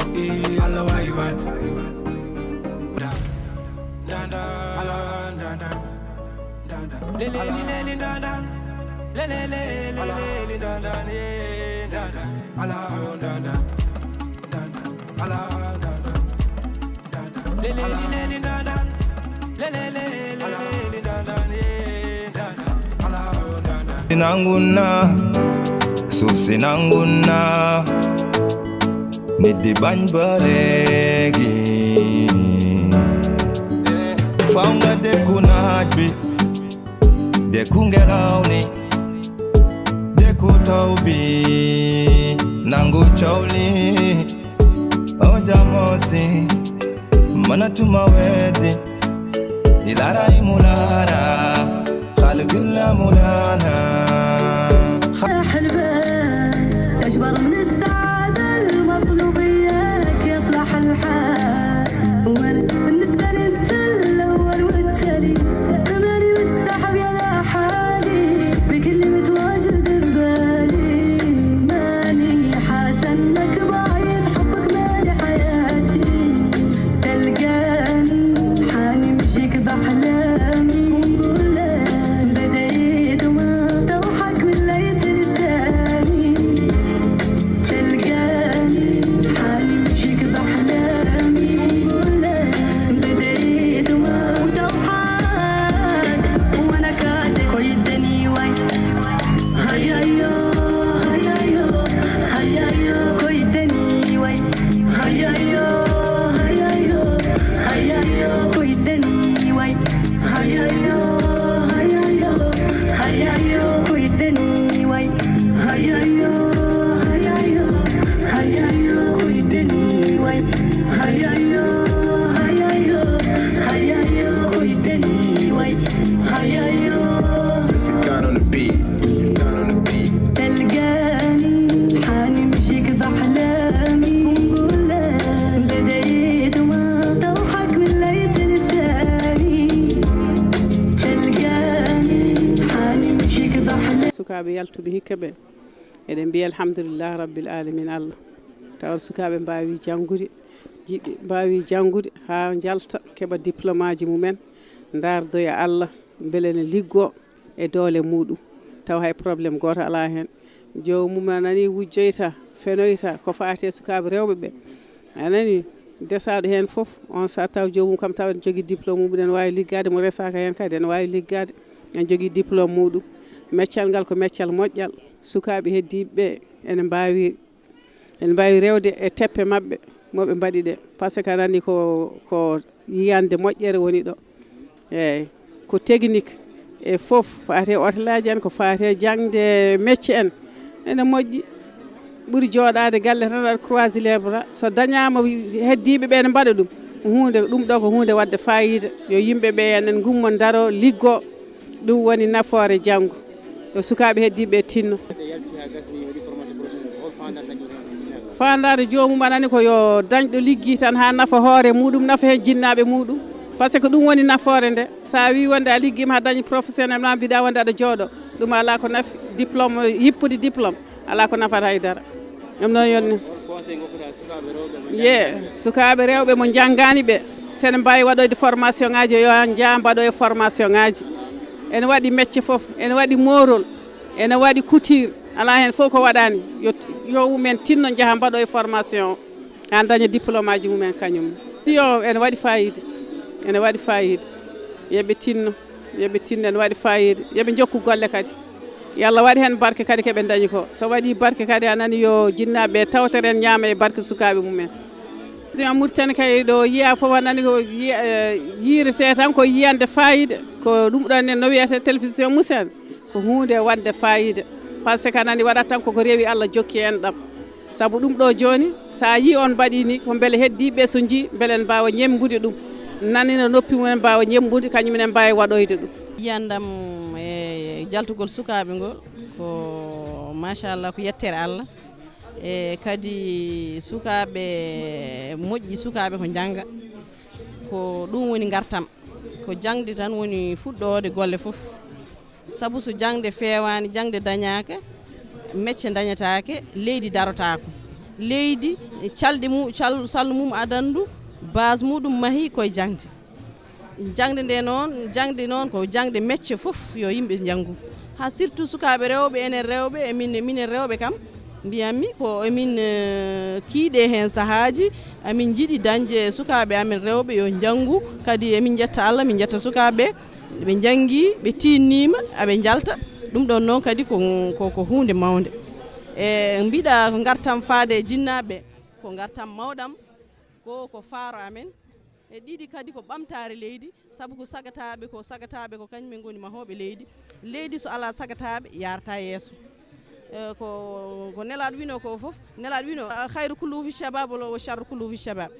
Allah why you want dan dan dan dan dan le le le dan dan le le le dan dan dan dan Allah dan dan dan Allah dan dan le le le dan dan le le le dan dan dan Allah dan dan Sinanguna suuf sinanguna nit di bañ ba léegi faw nga dekku naaj bi dekku ngelaw ni dekku taw bi nangu coow li o jamosi manatuma weddi ilara imulana خالق الله مولانا حلبان أجبر من السعادة المطلوبية يصلح الحال بالنسبة لي الأول والتالي أماني مستحب يا ذا حالي بكل متواجد ببالي ماني حاسة إنك بعيد حبك مالي حياتي تلقاني حاني مشيك بأحلامي sukaaɓe yaltuɓe hikka ɓe eɗen mbiya alhamdulillah rabbil alamin Allah tawa sukaaɓe mbawi janggude ha jalta keeɓa diplôme aji mumen dardoya Allah beele ne liggo e doole muɗum taw hay probléme goto ala hen jomum anani wujjoyta fenoyta ko fate sukaaɓe rewɓe ɓe anani desaɗo hen foof on sa taw jomum kam taw en jogui diplôme muɗum en wawi liggade mo resaka hen kadi en wawi liggade en jogui diplôme muɗum meccal ngal ko meccal moƴƴal sukaaɓe heddiɓe ene mbawi rewde e teppe mabɓe moɓe mbaɗi ɗe par ce que aɗa andi ko yiyande moƴƴere woni ɗo eyyi ko technique e foof fate hôtelaji en ko fate jangde métier en ene moƴƴi ɓuuri joɗade galle tan aɗa croise les bras so dañama heddiɓeɓe ne mbaɗa ɗum ɗum ɗo ko hunde wadde fayida yo yimɓeɓe enen gummo daro liggo ɗum woni nafoore janggo yo sukaɓe heddiɓe tinno fandade jomum anani ko yo dañɗo liggi tan ha nafa hoore muɗum nafa hen jinnaɓe muɗum par ce que ɗum woni nafoore nde sa wi wonde a liggima ha dañi professionnel ma mbiɗa wonde aɗa jooɗo ɗum ala ko nafi diplôme yippude diplôme ala ko nafata haydara ɗum noon yonni sukaɓe rewɓe mo janggani ɓe sene mbawi waɗoyde formation ngaji yo jaa mbaɗo e formation ngaji ene waɗi métier foof ene waɗi morol ene waɗi couture ala hen fof ko waɗani yo mumen tinno jaaha mbaɗo e formation han daña diplôme aji mumen kañum yo ene waɗi fayida yeɓe tinno ene waɗi fayida yeɓe jokku golle kadi yo Allah waɗi hen barke kadi keɓe dañi ko so waɗi barke kadi anani yo jinnaɓe tawteren ñaama e barke sukaɓe mumen Mauritanie kay ɗo yiya fof anani ko yirete tan ko yiyande fayida ko ɗum ɗon ne no wiyete télévision musen ko hunde wadde fayida par ce que anani waɗata tan koko rewi Allah jokki en ɗam saabu ɗum ɗo joni sa yi on mbaɗi ni ko beele heddiɓe so jii beele en mbawa ñembude ɗum nani no noppi mumen mbawa ñembude kañumen mbawi waɗoyde ɗum yiyandam e jaltugol sukaɓe ngol ko machallah ko yettere Allah e kadi sukaɓe moƴƴi sukaɓe ko jangga ko ɗum woni gartam ko jangde tan woni fuɗɗode golle foof saabu so jangde fewani jangde dañaka métier dañatake leydi darotako leydi calɗi mum sallu mum adandu base muɗum mahi koye jangde jangde noon ko jangde métier fof yo yimɓe janggu ha surtout sukaɓe rewɓe enen rewɓe minen rewɓe kam mbiyatmi ko emin kiiɗe hen sahaji amin jiiɗi dañde sukaɓe amen rewɓe yo janggu kadi emin jetta Allah min jetta sukaɓe ɓe janggi ɓe tinnima aɓe jalta ɗum ɗon noon kadi ko hunde mawde e mbiɗa ko gartam faade e jinnaɓe ko gartam mawɗam ko faaro amen e ɗiɗi kadi ko ɓamtare leydi saabu ko sagataɓe ko kañumen goni mahoɓe leydi so ala sagataɓe yarata yeeso ko nelaɗo wino ko foof nelaɗo wino hayru kullu fi shabab wa sharru kullu fi shabab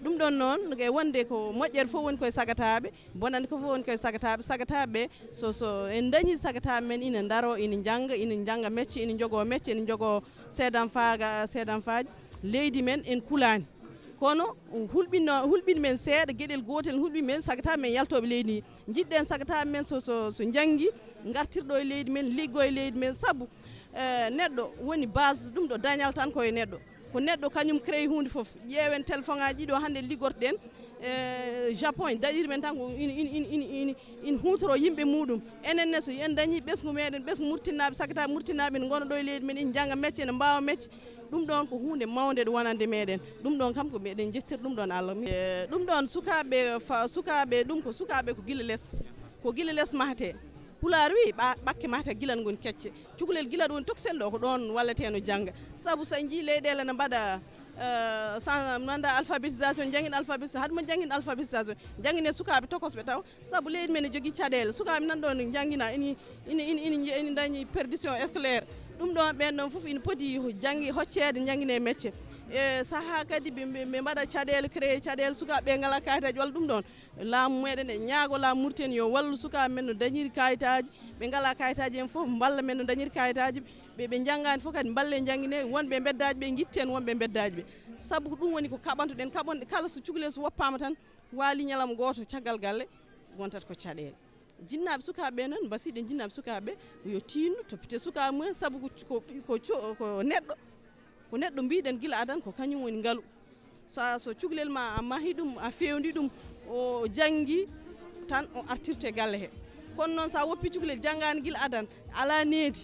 ɗum ɗon noon e wonde ko moƴƴere fof woni koye sagataɓe bonande ko fof woni koye sagataɓe so en dañi sagataɓe men ina daro ina jangga métier ina jogo métier ina jogo seedanfaji leydi men en kulani kono hulɓini men seeɗa gueɗel gotel hulɓini men sagataɓe men yaltoɓe leydi jiɗɗen sagataɓe men so janggi gartirɗo e leydi men liggo e leydi men saabu neɗɗo woni base ɗum ɗo dañal tan koye neɗɗo ko neɗɗo kañum créé hunde foof ƴeewen téléphone ngaji ɗiɗo hande liggortoɗen Japon daɗiri men tan ko in hutoro yimɓe muɗum enenne so en dañi ɓesgu meɗen ɓesgu murtinaɓe sagataɓe murtinaɓe ne gona ɗo e leydi men ina jangga métier ne mbawa métier ɗum ɗon ko hunde mawde ɗo wonande meɗen ɗum ɗon kam ko meɗen jettir ɗum ɗon Allah ɗum ɗon sukaɓe ɗum ko sukaɓe ko guila less mahate Pulaar wi ɓakke mahata gilan goni kecce cukalel gila ɗon toksel ɗo ko ɗon walleteno jangga saabu so en jii leyɗele ne mbaɗa nanda alphabétisation jangguin alphabétisation haɗuma jangguin alphabétisation jangguine sukaɓe tokosɓe taw saabu leydi men ne jogui caɗele sukaɓe nan ɗon jangguina ina dañi perdition scolaire ɗum ɗon ɓen ɗon foof ina poti janggi hoccede jangguine métier e saaha kadi ɓe mbaɗa caɗele créé caɗele sukaɓe ngala kayitaji walla ɗum ɗon laamu meɗen e ñaago laamu murten yo wallu sukaɓe men no dañiri kayitaji ɓe ngala kayitaji en foof balla men no dañiri kayitaji ɓe janggani fof kadi balle janggine wonɓe beddaji ɓe guitten wonɓe beddaji ɓe saabu ko ɗum woni ko kaɓantoɗen kaɓonɗe kala so cukalel so woppama tan waali ñalawma goto caggal galle wontata ko caɗele jinnaɓe sukaɓe noon mbasiɗen jinnaɓe sukaɓe yo tinno toppite sukaɓe mumen saabu ko neɗɗo mbiɗen guila adan ko kañum woni ngaalu so cukalel ma a mahi ɗum a fewndi ɗum o janggi tan o artirte galle he kono noon sa woppi cukalel janggani guila adan ala needi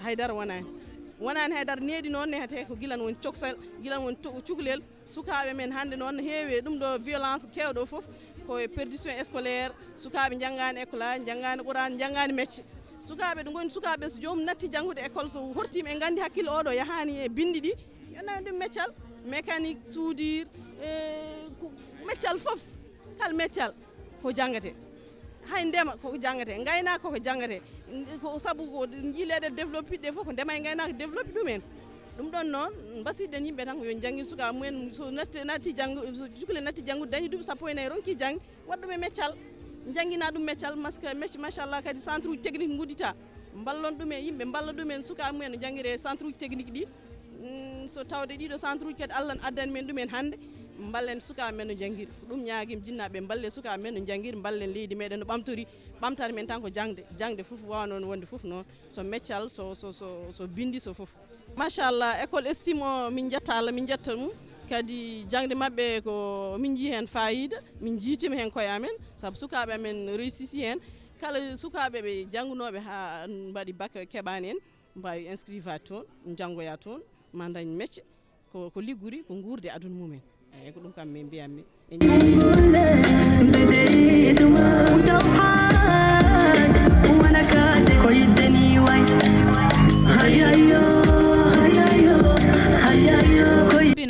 haydara wonani haydara needi noon nehete ko gilan woni coksal gilan woni cukalel sukaɓe men hande noon heewi ɗum ɗo violence kewɗo foof koye perdition scolaire sukaɓe janggani école aji janggani qur'an janggani métier sukaɓe ɗo goni sukaɓe so jomum natti janggude école so hortima e gandi hakkille oɗo yahani e bindi ɗi yonawi ɗum métial mécanique soudure métial foof kala métial ko janggate hay ndema koko janggate gaynaka koko janggate ko saabu ko jiileɗe développé ɗe foof ko ndema e gaynaka développé ɗumen ɗum ɗon noon mbasiɗen yimɓe tan ko yo janggin sukaɓe mumen so cukale natti janggude dañi duuɓi sappo e nayyi ronki jangde waɗɗum e métial janggina ɗum métial métier machallah kadi centre uji technique guddita ballon ɗumen yimɓe balla ɗumen sukaɓe mumen no janguire centre uji technique ɗi so tawde ɗiɗo centre uji kadi Allah addani men ɗumen hande ballen sukaɓe men no janguiri ɗum ñaaguima jinnaɓe balle sukaɓe men no janguiri ballen leydi meɗen no ɓamtare men tan ko jangde foof wawno wonde foof noon so métial so bindi so foof machallah école estime o min jetta Allah min jetta ɗum kadi jangde mabɓe ko min jii hen fayida min jiitima hen koye amen saabu sukaɓe amen réussisi hen kala sukaɓe ɓe janggunoɓe ha mbaɗi bac keɓani en mbawi inscrivade toon janggoya toon ma dañ métier ko ligguri ko guurde aduna mumen eyyi ko ɗum kam min mbiyatmi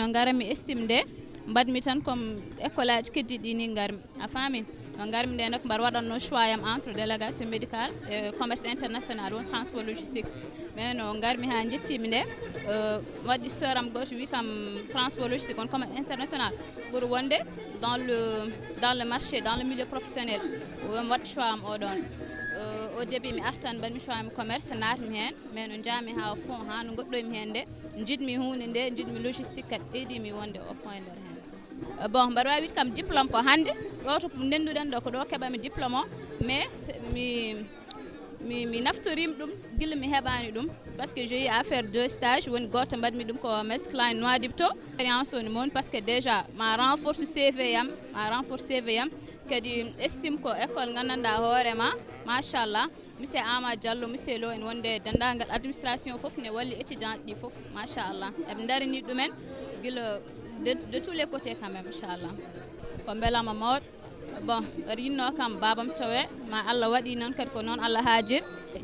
no garmi estime nde mbadmi tan comme école aji keddiɗi ni garmi a faami no garmi nde nak mbaɗa waɗanno choix yam entre délégation médicale et commerce international won transport logistique mais no garmi ha jettimi nde waɗi sœur am goto wi kam transport logistique on commerce international ɓuuri wonde dans le marché dans le milieu professionnel waɗi choix am oɗon au début mi artan mbaɗmi choix mi commerce natmi hen mais no jaami ha fond ha no goɗɗoymi hen nde jiɗmi hunde nde jiɗmi logistique kadi ɗeydimi wonde au point nder hen bon mbaɗa wawi wide kam diplôme ko hande ɗo to ndenduɗen ɗo ko ɗo keɓami diplôme o mais mi naftorim ɗum gila mi heɓani ɗum par ce que j'ai eu à faire 2 stages woni goto mbaɗmi ɗum ko Maersk Line Nouadhibou expérience woni moon par ce que déjà ma renforce CV yam kadi estime ko école gandanɗa hoorema machallah monsieur Ama Diallo monsieur Lo en wonde dendagal administration foof ne walli étudiant ɗi foof machallah eɓe darini ɗumen gila de tous les côtés quand même inchallah ko beelama mawɗo bon rinno kam babam towe ma Allah waɗi noon kadi ko noon Allah haajir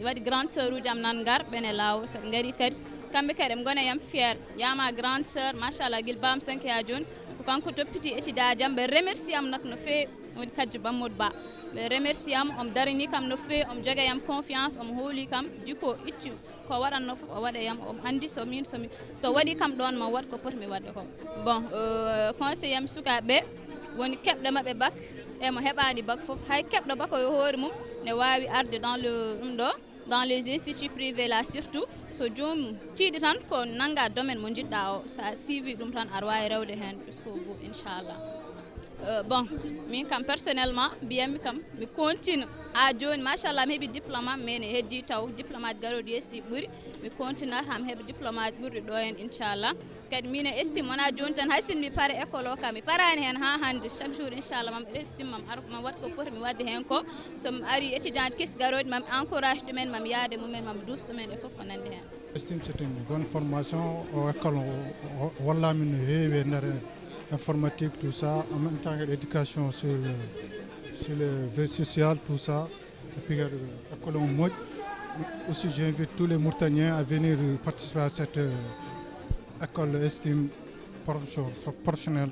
waɗi grande sœur uji am nan gar ɓene lawol soɓe gari kadi kamɓe kadi ɓe gona yam fier yama grande sœur machallah guil bam 5 ya joni ko kanko toppiti étudiaji am ɓe remercie am nak no fewi woni Kadji Bamodou Ba ɓe remercie am omo darini kam no fewi omo jogui yam confiance omo hooli kam jikko itti ko waɗanno fof o waɗa yam omo andi so waɗi kam ɗon ma waɗ ko poti mi wadde ko bon conseil yam sukaɓeɓe woni keɓɗe mabɓe bac e mo heɓani bac fof hay keɓɗo bac o yo hoore mum ne wawi arde dans les instituts privés là surtout so jomum tiiɗi tan ko nanga domaine mo jiɗɗa o sa suivi ɗum tan aɗa wawi rewde hen jusqu'au bout inchallah bon min kam personnellement mbiyammi kam mi continue ha joni machallah mi heeɓi diplôme am mais ne heddi taw diplôme aji garoɗi yesɗi ɓuuri mi continue ha mi heeɓa diplôme aji ɓurɗi ɗo hen inchallah kadi min e estime wona joni tan hay sinno mi paara école o kam mi parani hen ha hande chaque jour inchallah mam estime mam ara mam waɗa ko poti mi wadde hen ko somi ari étudiant kesi garoɗi mami encourage ɗumen mami yaade mumen mami douce ɗumen e foof ko nandi hen estime c'est une bonne formation au école wallami no heewi e nder informatique tout ça en même temps l'éducation sur le vie social tout ça et puis école o moƴƴi aussi j'invite tous les Mourtaniens à venir participer à cette école estime professionnelle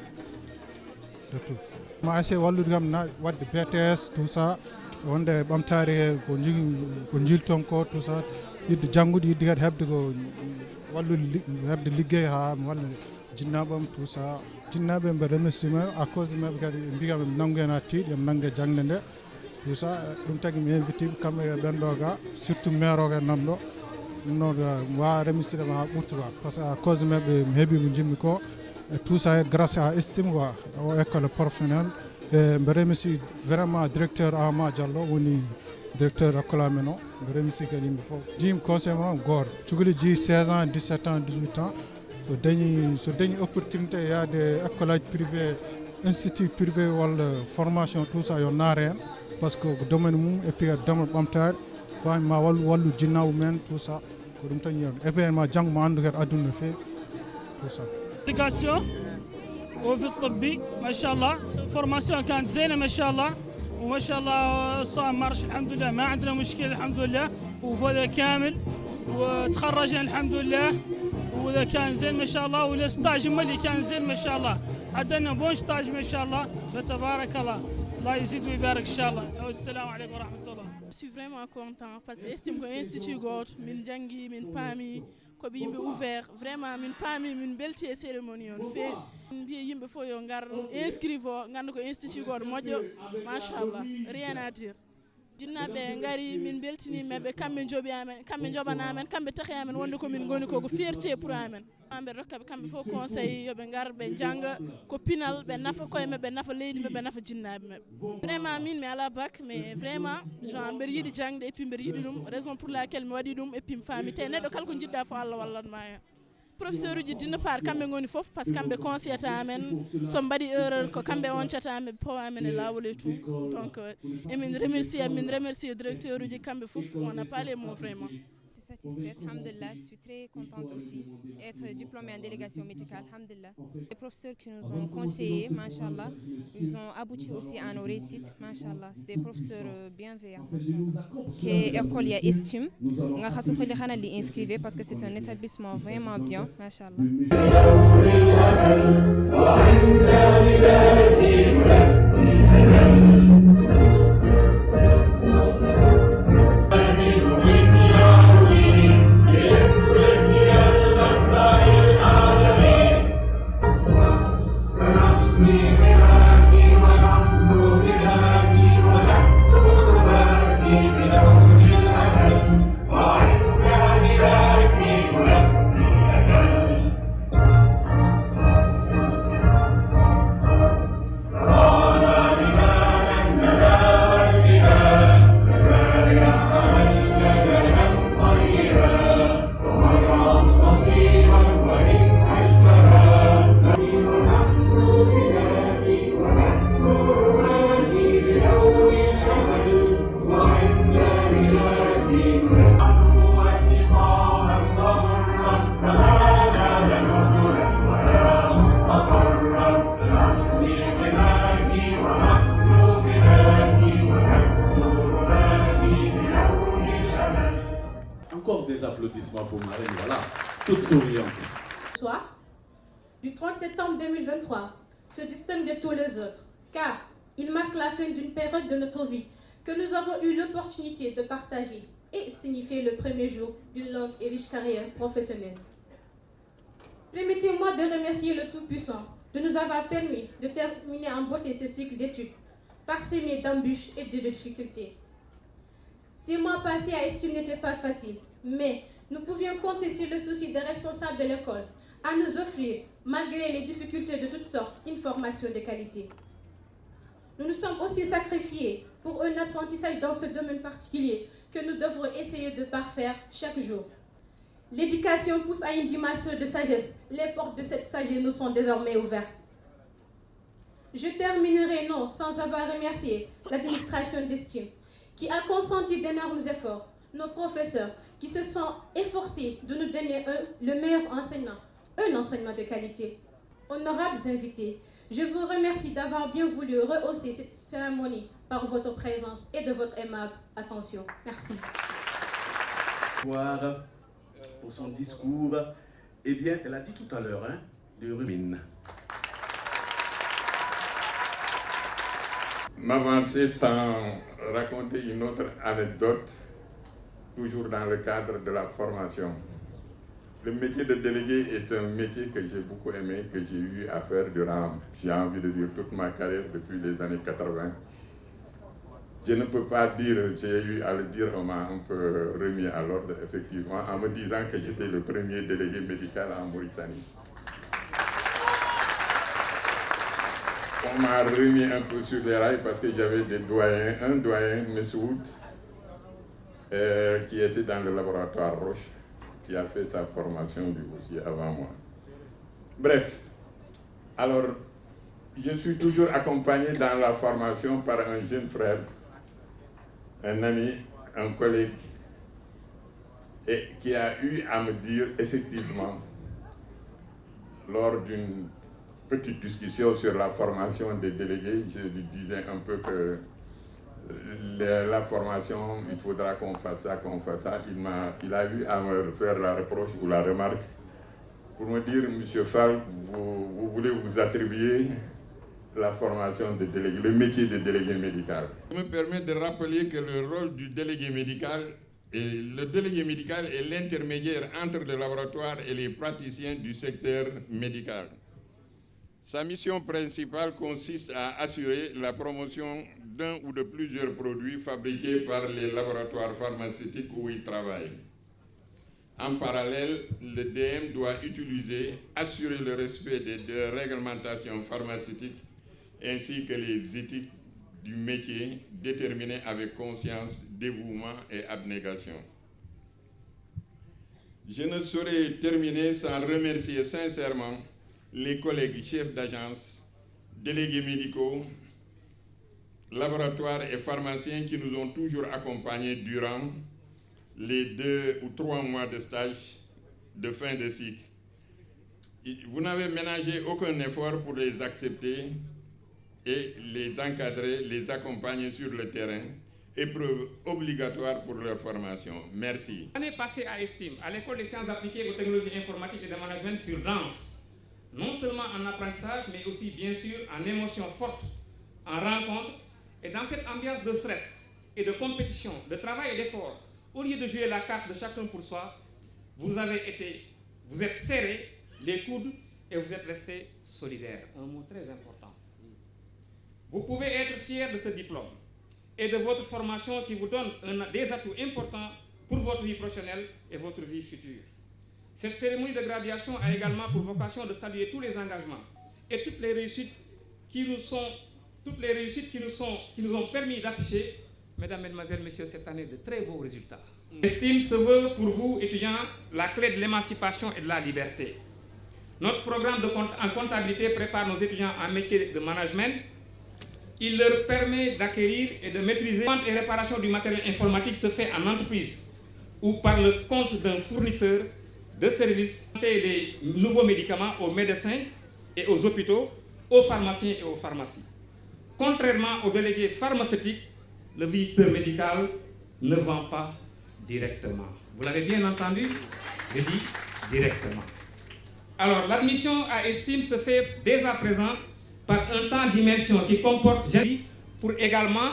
de tout ma essaye wallude kam wadde BTS tout ça wonde ɓamtare ko jilton ko tout ça yidde janggude yidde kadi hebde ko wallude hebde liggey ha walla jinnaɓam tout ça jinnaɓe mbe remerciement à cause de maɓe kadi mbiyam ɓe nangu hen ha tiiɗi eɓe nanggue jangde nde tout ça ɗum tagui mi invite kamɓe ɓenɗo ga surtout maire o ga nanɗo ɗum noon wawa remercier ɗema ha ɓurti quoi par ce que à cause de maɓe mi heeɓi ko jimmi ko et tout ça grâce à estime quoi o école professionnelle e mbe remercie vraiment directeur Ama Diallo woni directeur école amen o mbe remercie kadi yimɓe foof jimi conseil mo goto cukalel ji 16 ans 17 ans 18 ans so dañi opportunité yaade école aji privé institut privé walla formation tout ça yo naare hen par ce que ko domaine mum et puis domaine ɓamtare wawma ma wallu jinnaɓe men tout ça ko ɗum tan yiyande et puis ma janggo mo andu kadi aduna no fewi tout ça application وفي الطبي ما شاء الله فورماسيون كانت زينه ما شاء الله وما شاء الله صار مارش الحمد لله ما عندنا مشكله الحمد لله وفوز كامل وتخرجنا الحمد لله وإذا كان زين ما شاء الله والستاج ملي كان زين ما شاء الله عندنا بون ستاج ما شاء الله فتبارك الله الله يزيد ويبارك إن شاء الله والسلام عليكم ورحمة الله. Je suis vraiment content parce que estime ko institut goto min jangi min paami ko ɓe yimɓe ouvert vraiment min paami min belti e cérémonie on fe mbiya yimɓe fof yo gar inscrive o ganda ko institut goto moƴƴo machallah rien à dire jinnaɓe gari min beltinimeɓe kamɓe jooɓi amen kamɓe jooɓana amen kamɓe tahi amen wonde komin goni ko fierté pour amen ɓe rokkaɓe kamɓe fof conseil yoɓe gar ɓe jangga ko pinal ɓe nafa koye mabɓe ɓe nafa leydi mabɓe ɓe nafa jinnaɓe mabɓe vraiment min mi ala bac mais vraiment genre mbeɗa yiiɗi jangde et puis mbeɗa yiiɗi ɗum raison pour laquelle mi waɗi ɗum et puis mi faami te neɗɗo kala ko jiɗɗa fo Allah wallatma hen professeur uji dina part kamɓe goni foof par ce que kamɓe conseillata amen so mbaɗi erreur ko kamɓe oncata amen ɓe pawa amen e lawol et tout donc emin remercie directeur uji kamɓe foof on n'a pas les mots vraiment. Satisfaite, alhamdulillah, je suis très contente aussi d'être diplômée en délégation médicale, alhamdulillah. Les professeurs qui nous ont conseillés, machallah, nous ont abouti aussi à nos réussites, machallah. C'est des professeurs bienveillants, qui école ya estime, on a inscrire parce que c'est un établissement vraiment bien, machallah. applaudissements pour Marine, voilà, toute souriante. Soir du 30 septembre 2023 se distingue de tous les autres, car il marque la fin d'une période de notre vie que nous avons eu l'opportunité de partager et signifier le premier jour d'une longue et riche carrière professionnelle. Permettez-moi de remercier le Tout-Puissant de nous avoir permis de terminer en beauté ce cycle d'études, parsemé d'embûches et de difficultés. 6 mois passés à Estime n'étaient pas faciles, mais nous pouvions compter sur le souci des responsables de l'école à nous offrir, malgré les difficultés de toutes sortes, une formation de qualité. Nous nous sommes aussi sacrifiés pour un apprentissage dans ce domaine particulier que nous devrons essayer de parfaire chaque jour. L'éducation pousse à une dimension de sagesse. Les portes de cette sagesse nous sont désormais ouvertes. Je terminerai non sans avoir remercié l'administration d'Estime qui a consenti d'énormes efforts, nos professeurs qui se sont efforcés de nous donner le meilleur enseignement, un enseignement de qualité. Honorables invités, je vous remercie d'avoir bien voulu rehausser cette cérémonie par votre présence et de votre aimable attention. Merci. Pour son discours, eh bien, elle a dit tout à l'heure, de rumine. M'avancer sans raconter une autre anecdote, toujours dans le cadre de la formation. Le métier de délégué est un métier que j'ai beaucoup aimé, que j'ai eu à faire durant, j'ai envie de dire, toute ma carrière depuis les années 80. Je ne peux pas dire, j'ai eu à le dire, on m'a un peu remis à l'ordre, effectivement, en me disant que j'étais le premier délégué médical en Mauritanie. On m'a remis un peu sur les rails parce que j'avais des doyens, un doyen, Messoud, qui était dans le laboratoire Roche, qui a fait sa formation lui aussi avant moi. Bref, alors, je suis toujours accompagné dans la formation par un jeune frère, un ami, un collègue, et qui a eu à me dire effectivement, lors d'une petite discussion sur la formation des délégués, je lui disais un peu que la formation, il faudra qu'on fasse ça, qu'on fasse ça. Il a eu à me faire la reproche ou la remarque pour me dire, Monsieur Fall, vous voulez vous attribuer la formation de délégué, le métier de délégué médical. Je me permets de rappeler que le rôle du délégué médical est l'intermédiaire entre le laboratoire et les praticiens du secteur médical. Sa mission principale consiste à assurer la promotion d'un ou de plusieurs produits fabriqués par les laboratoires pharmaceutiques où il travaille. En parallèle, le DM doit assurer le respect des réglementations pharmaceutiques ainsi que les éthiques du métier déterminées avec conscience, dévouement et abnégation. Je ne saurais terminer sans remercier sincèrement les collègues chefs d'agence, délégués médicaux, laboratoires et pharmaciens qui nous ont toujours accompagnés durant les 2 ou 3 mois de stage de fin de cycle. Vous n'avez ménagé aucun effort pour les accepter et les encadrer, les accompagner sur le terrain, épreuve obligatoire pour leur formation. Merci. L'année passée à Estime, à l'école des sciences appliquées aux technologies informatiques et de management furent denses, non seulement en apprentissage, mais aussi bien sûr en émotions fortes, en rencontres, et dans cette ambiance de stress et de compétition, de travail et d'effort, au lieu de jouer la carte de chacun pour soi, vous êtes serrés les coudes et vous êtes restés solidaires. Un mot très important. Vous pouvez être fiers de ce diplôme et de votre formation qui vous donne des atouts importants pour votre vie professionnelle et votre vie future. Cette cérémonie de graduation a également pour vocation de saluer tous les engagements et toutes les réussites qui nous ont permis d'afficher, mesdames, mesdemoiselles, messieurs, cette année de très beaux résultats. Estime se veut pour vous, étudiants, la clé de l'émancipation et de la liberté. Notre programme en comptabilité prépare nos étudiants en métier de management. Il leur permet d'acquérir et de maîtriser la vente et réparation du matériel informatique se fait en entreprise ou par le compte d'un fournisseur de services et des nouveaux médicaments aux médecins et aux hôpitaux, aux pharmaciens et aux pharmacies. Contrairement aux délégués pharmaceutiques, le visiteur médical ne vend pas directement. Vous l'avez bien entendu? Je dis directement. Alors, l'admission à Estime se fait dès à présent par un temps d'immersion qui comporte, pour également,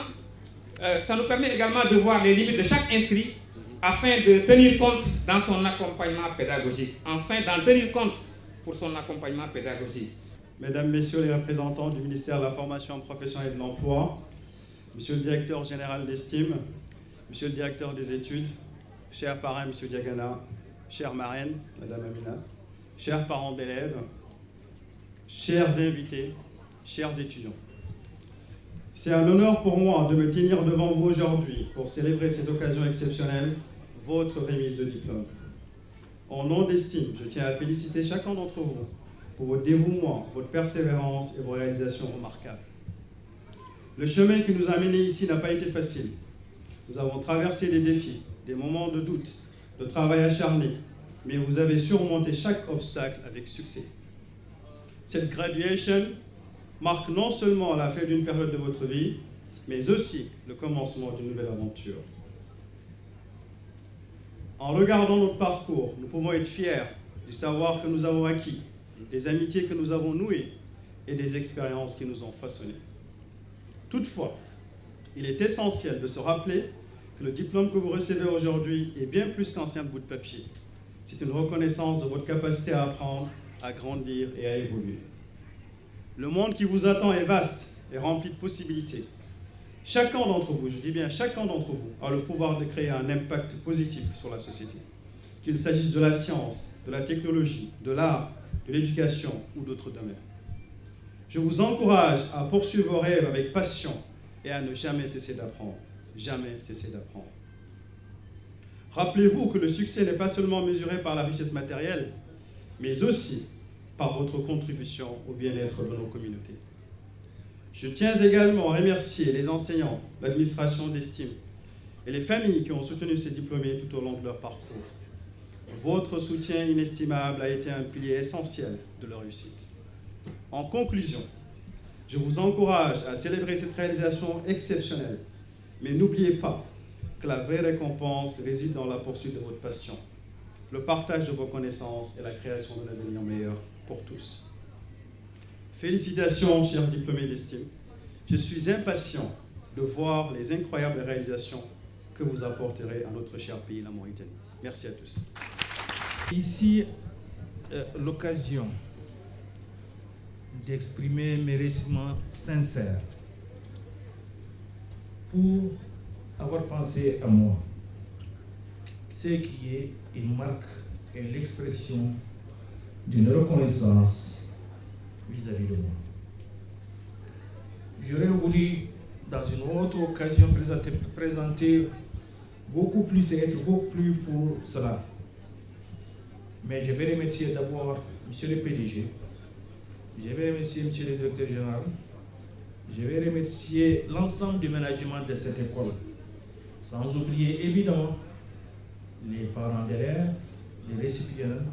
ça nous permet également de voir les limites de chaque inscrit afin de tenir compte dans son accompagnement pédagogique. Enfin, d'en tenir compte pour son accompagnement pédagogique. Mesdames, Messieurs les représentants du ministère de la Formation professionnelle et de l'Emploi, Monsieur le directeur général d'Estime, Monsieur le directeur des études, cher parrain, Monsieur Diagana, chère marraine, Madame Amina, chers parents d'élèves, chers invités, chers étudiants. C'est un honneur pour moi de me tenir devant vous aujourd'hui pour célébrer cette occasion exceptionnelle, votre remise de diplôme. Au nom d'Estime, je tiens à féliciter chacun d'entre vous pour votre dévouement, votre persévérance et vos réalisations remarquables. Le chemin qui nous a menés ici n'a pas été facile. Nous avons traversé des défis, des moments de doute, de travail acharné, mais vous avez surmonté chaque obstacle avec succès. Cette graduation marque non seulement la fin d'une période de votre vie, mais aussi le commencement d'une nouvelle aventure. En regardant notre parcours, nous pouvons être fiers du savoir que nous avons acquis, des amitiés que nous avons nouées et des expériences qui nous ont façonnés. Toutefois, il est essentiel de se rappeler que le diplôme que vous recevez aujourd'hui est bien plus qu'un simple bout de papier. C'est une reconnaissance de votre capacité à apprendre, à grandir et à évoluer. Le monde qui vous attend est vaste et rempli de possibilités. Chacun d'entre vous, je dis bien chacun d'entre vous, a le pouvoir de créer un impact positif sur la société. Qu'il s'agisse de la science, de la technologie, de l'art, de l'éducation ou d'autres domaines. Je vous encourage à poursuivre vos rêves avec passion et à ne jamais cesser d'apprendre. Jamais cesser d'apprendre. Rappelez-vous que le succès n'est pas seulement mesuré par la richesse matérielle, mais aussi par votre contribution au bien-être de nos communautés. Je tiens également à remercier les enseignants, l'administration d'Estime et les familles qui ont soutenu ces diplômés tout au long de leur parcours. Votre soutien inestimable a été un pilier essentiel de leur réussite. En conclusion, je vous encourage à célébrer cette réalisation exceptionnelle, mais n'oubliez pas que la vraie récompense réside dans la poursuite de votre passion, le partage de vos connaissances et la création d'un avenir meilleur pour tous. Félicitations, chers diplômés d'Estime. Je suis impatient de voir les incroyables réalisations que vous apporterez à notre cher pays, la Mauritanie. Merci à tous. Ici, l'occasion d'exprimer mes remerciements sincères pour avoir pensé à moi, ce qui est une marque et l'expression d'une reconnaissance vis-à-vis de moi. J'aurais voulu, dans une autre occasion, présenter beaucoup plus et être beaucoup plus pour cela. Mais je vais remercier d'abord M. le PDG, je vais remercier M. le directeur général, je vais remercier l'ensemble du management de cette école, sans oublier évidemment les parents d'élèves, les récipients,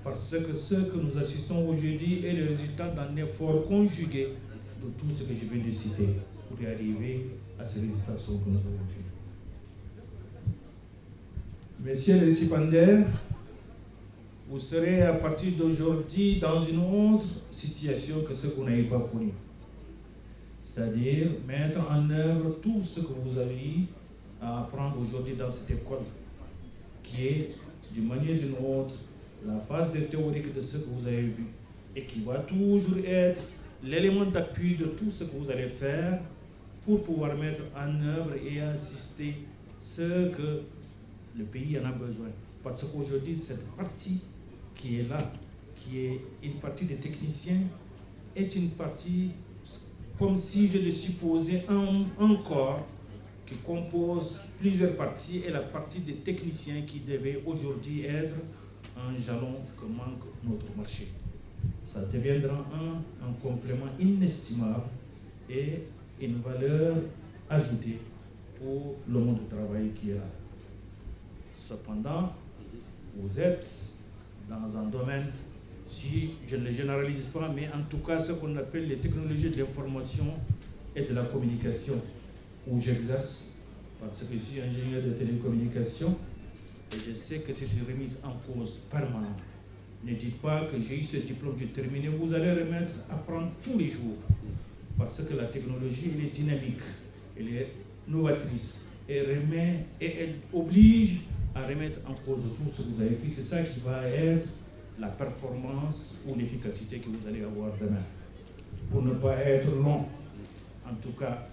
parce que ce que nous assistons aujourd'hui est le résultat d'un effort conjugué de tout ce que je viens de citer pour y arriver à ces résultats que nous avons vus. Messieurs les récipiendaires, vous serez à partir d'aujourd'hui dans une autre situation que ce que vous n'avez pas connu. C'est-à-dire mettre en œuvre tout ce que vous avez eu à apprendre aujourd'hui dans cette école, qui est, d'une manière ou d'une autre, la phase théorique de ce que vous avez vu et qui va toujours être l'élément d'appui de tout ce que vous allez faire pour pouvoir mettre en œuvre et assister ce que le pays en a besoin. Parce qu'aujourd'hui, cette partie qui est là, qui est une partie des techniciens, est une partie comme si je le supposais un corps qui compose plusieurs parties et la partie des techniciens qui devait aujourd'hui être un jalon que manque notre marché. Ça deviendra un complément inestimable et une valeur ajoutée pour le monde du travail qui est là. Cependant, vous êtes dans un domaine, si je ne le généralise pas, mais en tout cas ce qu'on appelle les technologies de l'information et de la communication, où j'exerce, parce que je suis ingénieur de télécommunication, Et je sais que c'est une remise en cause permanente. Ne dites pas que j'ai eu ce diplôme, j'ai terminé. Vous allez apprendre tous les jours. Parce que la technologie, elle est dynamique, elle est novatrice. Et elle oblige à remettre en cause tout ce que vous avez fait. C'est ça qui va être la performance ou l'efficacité que vous allez avoir demain. Pour ne pas être long, en tout cas,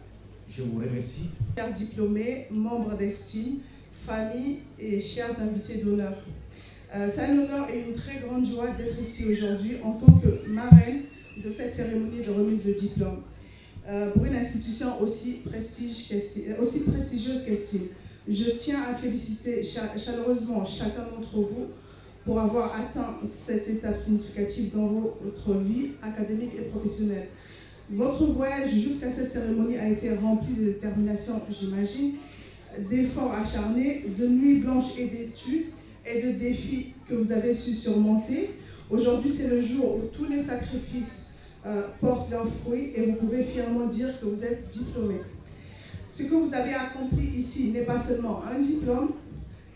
je vous remercie. Chers diplômés, membres d'Estime, famille et chers invités d'honneur. C'est un honneur et une très grande joie d'être ici aujourd'hui en tant que marraine de cette cérémonie de remise de diplôme. Pour une institution aussi prestigieuse qu'Estime. Je tiens à féliciter chaleureusement chacun d'entre vous pour avoir atteint cette étape significative dans votre vie académique et professionnelle. Votre voyage jusqu'à cette cérémonie a été rempli de détermination, j'imagine, d'efforts acharnés, de nuits blanches et d'études et de défis que vous avez su surmonter. Aujourd'hui, c'est le jour où tous les sacrifices portent leurs fruits et vous pouvez fièrement dire que vous êtes diplômé. Ce que vous avez accompli ici n'est pas seulement un diplôme,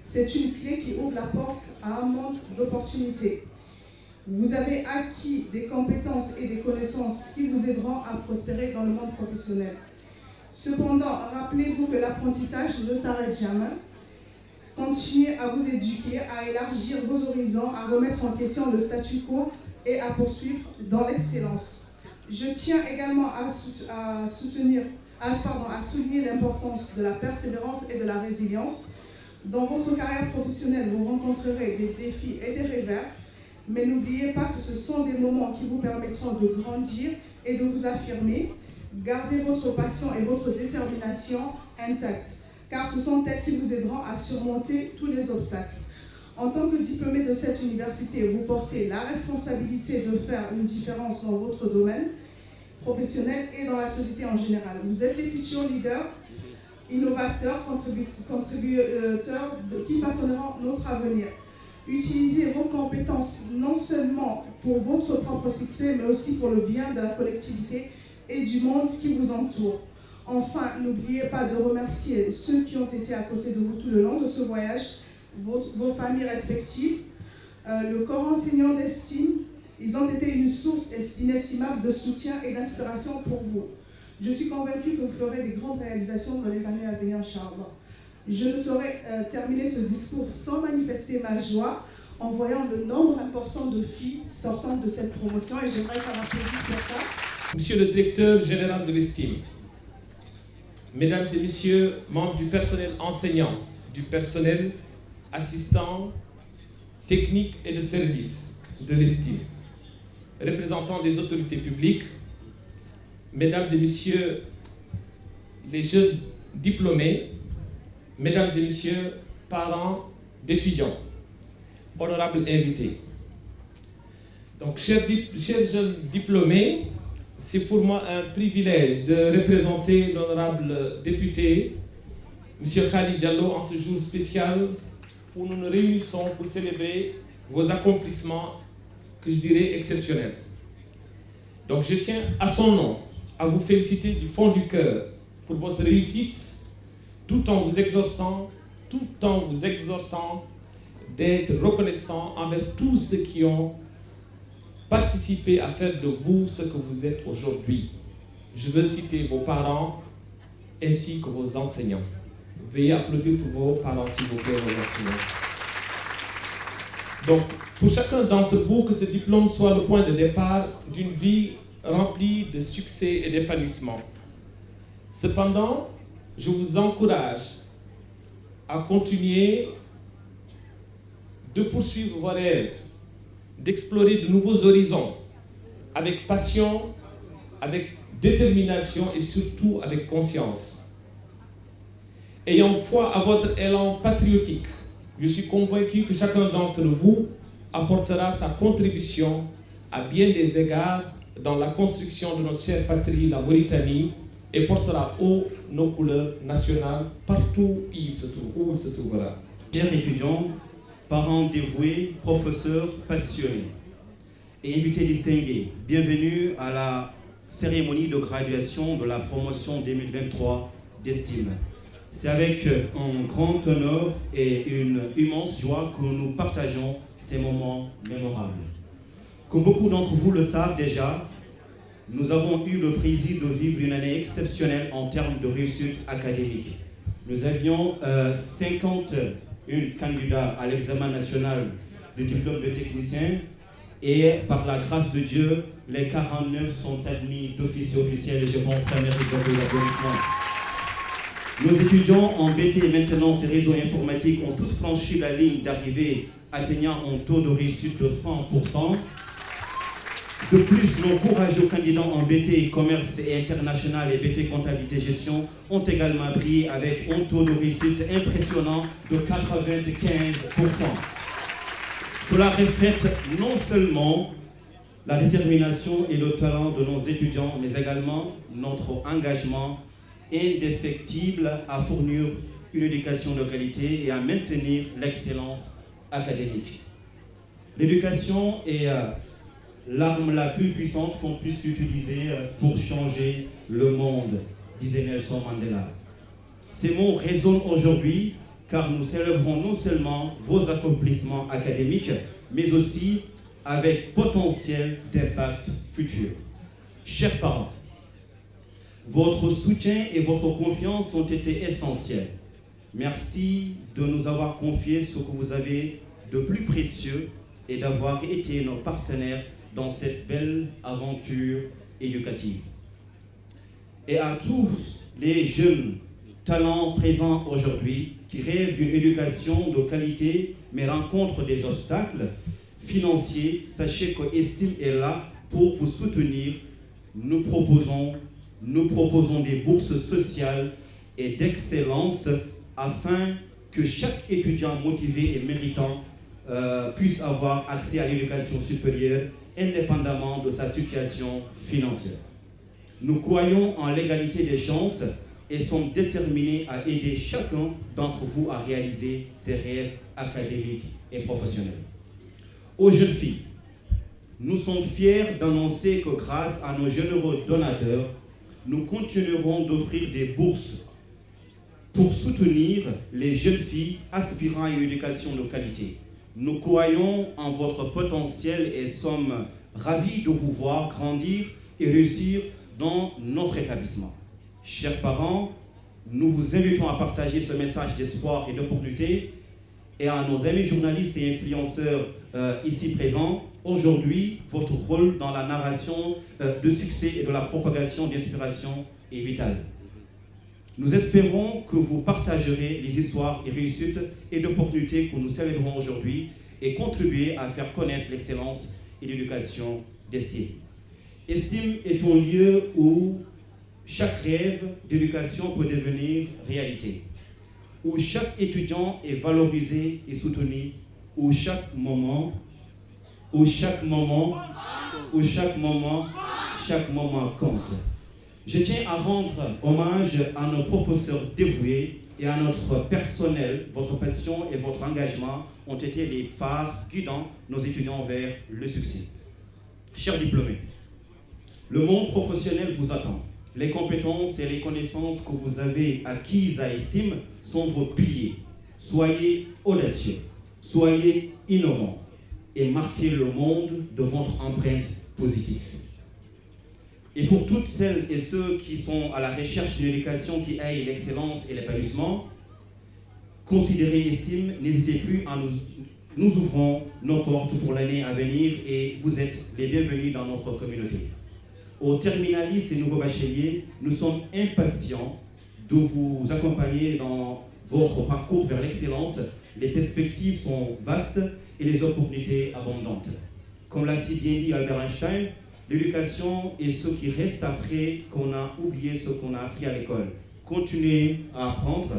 c'est une clé qui ouvre la porte à un monde d'opportunités. Vous avez acquis des compétences et des connaissances qui vous aideront à prospérer dans le monde professionnel. Cependant, rappelez-vous que l'apprentissage ne s'arrête jamais. Continuez à vous éduquer, à élargir vos horizons, à remettre en question le statu quo et à poursuivre dans l'excellence. Je tiens également à souligner l'importance de la persévérance et de la résilience. Dans votre carrière professionnelle, vous rencontrerez des défis et des revers, mais n'oubliez pas que ce sont des moments qui vous permettront de grandir et de vous affirmer. Gardez votre passion et votre détermination intactes, car ce sont elles qui vous aideront à surmonter tous les obstacles. En tant que diplômé de cette université, vous portez la responsabilité de faire une différence dans votre domaine professionnel et dans la société en général. Vous êtes les futurs leaders, innovateurs, contributeurs qui façonneront notre avenir. Utilisez vos compétences non seulement pour votre propre succès, mais aussi pour le bien de la collectivité et du monde qui vous entoure. Enfin, n'oubliez pas de remercier ceux qui ont été à côté de vous tout le long de ce voyage, vos familles respectives, le corps enseignant d'Estime. Ils ont été une source inestimable de soutien et d'inspiration pour vous. Je suis convaincue que vous ferez des grandes réalisations dans les années à venir, Inch'Allah. Je ne saurais terminer ce discours sans manifester ma joie en voyant le nombre important de filles sortant de cette promotion et j'aimerais qu'on applaudisse pour ça. Monsieur le directeur général de l'Estime, mesdames et messieurs, membres du personnel enseignant, du personnel assistant, technique et de service de l'Estime, représentants des autorités publiques, mesdames et messieurs les jeunes diplômés, mesdames et messieurs parents d'étudiants, honorables invités. Donc, chers jeunes diplômés, c'est pour moi un privilège de représenter l'honorable député, M. Khalid Diallo, en ce jour spécial où nous nous réunissons pour célébrer vos accomplissements que je dirais exceptionnels. Donc, je tiens à son nom à vous féliciter du fond du cœur pour votre réussite, tout en vous exhortant d'être reconnaissant envers tous ceux qui ont participé à faire de vous ce que vous êtes aujourd'hui. Je veux citer vos parents ainsi que vos enseignants. Veuillez applaudir pour vos parents, s'il vous plaît, vos enseignants. Donc, pour chacun d'entre vous, que ce diplôme soit le point de départ d'une vie remplie de succès et d'épanouissement. Cependant, je vous encourage à continuer de poursuivre vos rêves, d'explorer de nouveaux horizons, avec passion, avec détermination et surtout avec conscience. Ayant foi à votre élan patriotique, je suis convaincu que chacun d'entre vous apportera sa contribution à bien des égards dans la construction de notre chère patrie, la Mauritanie, et portera haut nos couleurs nationales partout où il se trouvera. Chers étudiants, parents dévoués, professeurs passionnés et invités distingués, bienvenue à la cérémonie de graduation de la promotion 2023 d'Estime. C'est avec un grand honneur et une immense joie que nous partageons ces moments mémorables. Comme beaucoup d'entre vous le savent déjà, nous avons eu le plaisir de vivre une année exceptionnelle en termes de réussite académique. Nous avions 51 candidats à l'examen national du diplôme de technicien et par la grâce de Dieu, les 49 sont admis d'officier officiel et je pense que ça mérite beaucoup d'applaudissements. Nos étudiants en BT maintenance et réseaux informatiques ont tous franchi la ligne d'arrivée atteignant un taux de réussite de 100%. De plus, nos courageux candidats en BT commerce et international et BT comptabilité gestion ont également brillé avec un taux de réussite impressionnant de 95%. Cela reflète non seulement la détermination et le talent de nos étudiants, mais également notre engagement indéfectible à fournir une éducation de qualité et à maintenir l'excellence académique. L'éducation est l'arme la plus puissante qu'on puisse utiliser pour changer le monde, disait Nelson Mandela. Ces mots résonnent aujourd'hui car nous célébrons non seulement vos accomplissements académiques, mais aussi avec potentiel d'impact futur. Chers parents, votre soutien et votre confiance ont été essentiels. Merci de nous avoir confié ce que vous avez de plus précieux et d'avoir été nos partenaires dans cette belle aventure éducative. Et à tous les jeunes talents présents aujourd'hui qui rêvent d'une éducation de qualité mais rencontrent des obstacles financiers, sachez que Estime est là pour vous soutenir. Nous proposons des bourses sociales et d'excellence afin que chaque étudiant motivé et méritant puisse avoir accès à l'éducation supérieure indépendamment de sa situation financière. Nous croyons en l'égalité des chances et sommes déterminés à aider chacun d'entre vous à réaliser ses rêves académiques et professionnels. Aux jeunes filles, nous sommes fiers d'annoncer que grâce à nos généreux donateurs, nous continuerons d'offrir des bourses pour soutenir les jeunes filles aspirant à une éducation de qualité. Nous croyons en votre potentiel et sommes ravis de vous voir grandir et réussir dans notre établissement. Chers parents, nous vous invitons à partager ce message d'espoir et d'opportunité et à nos amis journalistes et influenceurs ici présents. Aujourd'hui, votre rôle dans la narration de succès et de la propagation d'inspiration est vital. Nous espérons que vous partagerez les histoires et réussites et d'opportunités que nous célébrons aujourd'hui et contribuer à faire connaître l'excellence et l'éducation d'Estime. Estime est un lieu où chaque rêve d'éducation peut devenir réalité, où chaque étudiant est valorisé et soutenu, où chaque moment compte. Je tiens à rendre hommage à nos professeurs dévoués et à notre personnel. Votre passion et votre engagement ont été les phares guidant nos étudiants vers le succès. Chers diplômés, le monde professionnel vous attend. Les compétences et les connaissances que vous avez acquises à Estime sont vos piliers. Soyez audacieux, soyez innovants et marquez le monde de votre empreinte positive. Et pour toutes celles et ceux qui sont à la recherche d'une éducation qui aille l'excellence et l'épanouissement, considérez Estime, n'hésitez plus à nous ouvrons nos portes pour l'année à venir et vous êtes les bienvenus dans notre communauté. Aux terminalistes et nouveaux bacheliers, nous sommes impatients de vous accompagner dans votre parcours vers l'excellence. Les perspectives sont vastes et les opportunités abondantes. Comme l'a si bien dit Albert Einstein, l'éducation est ce qui reste après qu'on a oublié ce qu'on a appris à l'école. Continuez à apprendre,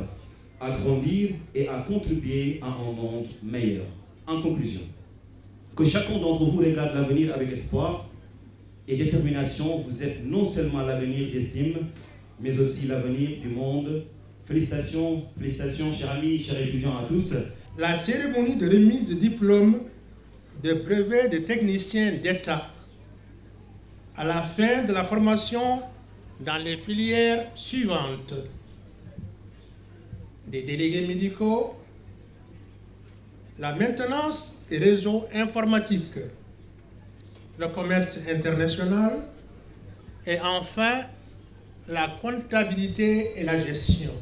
à grandir et à contribuer à un monde meilleur. En conclusion, que chacun d'entre vous regarde l'avenir avec espoir et détermination. Vous êtes non seulement l'avenir d'Estime, mais aussi l'avenir du monde. Félicitations, félicitations, chers amis, chers étudiants à tous. La cérémonie de remise de diplôme de brevet de technicien d'État à la fin de la formation dans les filières suivantes. des délégués médicaux, la maintenance des réseaux informatiques, le commerce international et enfin la comptabilité et la gestion.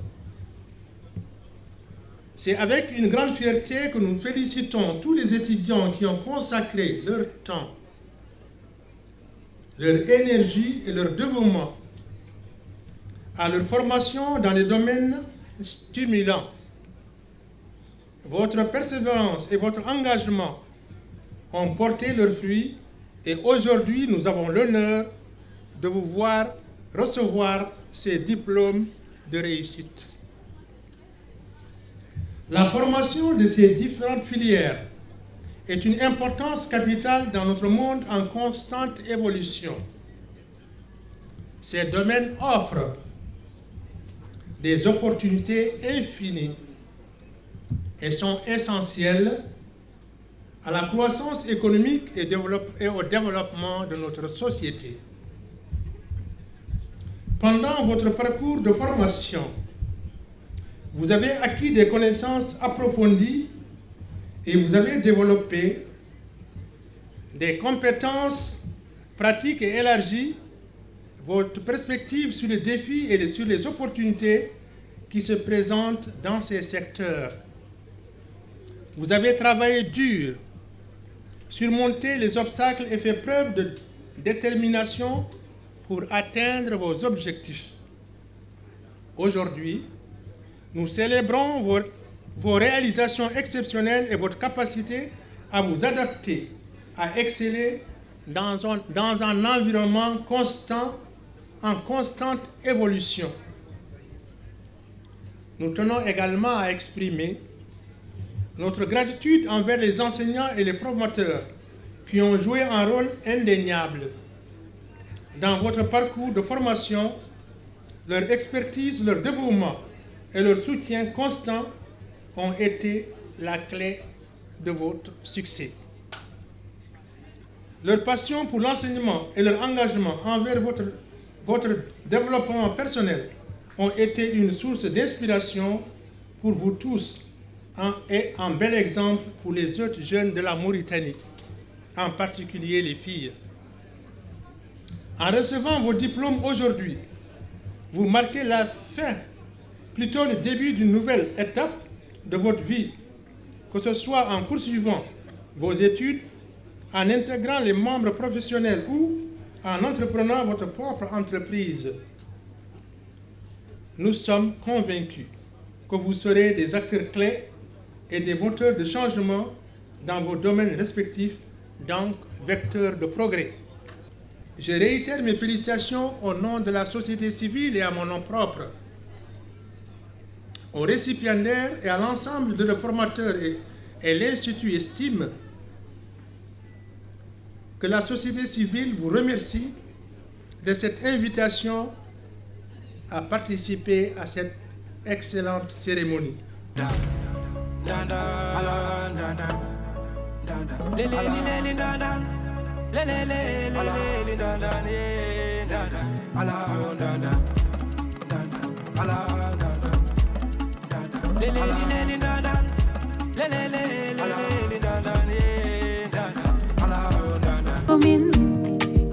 C'est avec une grande fierté que nous félicitons tous les étudiants qui ont consacré leur temps, leur énergie et leur dévouement à leur formation dans des domaines stimulants. Votre persévérance et votre engagement ont porté leurs fruits et aujourd'hui nous avons l'honneur de vous voir recevoir ces diplômes de réussite. La formation de ces différentes filières est une importance capitale dans notre monde en constante évolution. Ces domaines offrent des opportunités infinies et sont essentiels à la croissance économique et au développement de notre société. Pendant votre parcours de formation, vous avez acquis des connaissances approfondies et vous avez développé des compétences pratiques et élargies votre perspective sur les défis et sur les opportunités qui se présentent dans ces secteurs. Vous avez travaillé dur, surmonté les obstacles et fait preuve de détermination pour atteindre vos objectifs. Aujourd'hui, nous célébrons vos réalisations exceptionnelles et votre capacité à vous adapter, à exceller dans un environnement constant, en constante évolution. Nous tenons également à exprimer notre gratitude envers les enseignants et les promoteurs qui ont joué un rôle indéniable dans votre parcours de formation. Leur expertise, leur dévouement et leur soutien constant ont été la clé de votre succès. Leur passion pour l'enseignement et leur engagement envers votre développement personnel ont été une source d'inspiration pour vous tous et un bel exemple pour les autres jeunes de la Mauritanie, en particulier les filles. En recevant vos diplômes aujourd'hui, vous marquez la fin, plutôt le début d'une nouvelle étape de votre vie, que ce soit en poursuivant vos études, en intégrant les membres professionnels ou en entreprenant votre propre entreprise. Nous sommes convaincus que vous serez des acteurs clés et des moteurs de changement dans vos domaines respectifs, donc vecteurs de progrès. Je réitère mes félicitations au nom de la société civile et à mon nom propre, aux récipiendaires et à l'ensemble de nos formateurs et l'Institut estime que la société civile vous remercie de cette invitation à participer à cette excellente cérémonie.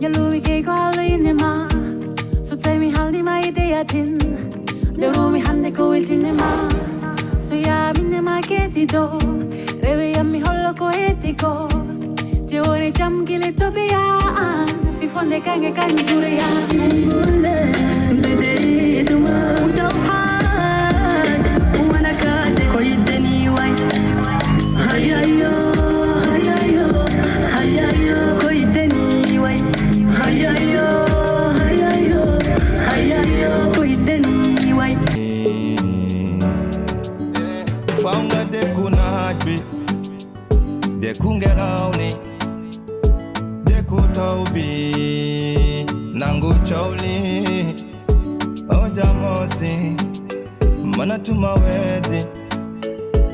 Yellow ke call in ma so tell me how my idea tin the room hande ko iltinema so ya binne ma ke ti do reve yammi hollo ko etiko je woni jam gile tobia fi fonde kange kan juriya ngule bede duma tawhad wana kade ko yideni wai hayayo hayayo hayayo ko yideni wai hayayo hayayo hayayo ko yideni wai Fanga de kunajbi de kungelauni de kutaubi nangu chauli ojamosi manatuma wedi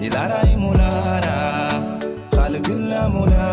ilara imulara khalgilla mula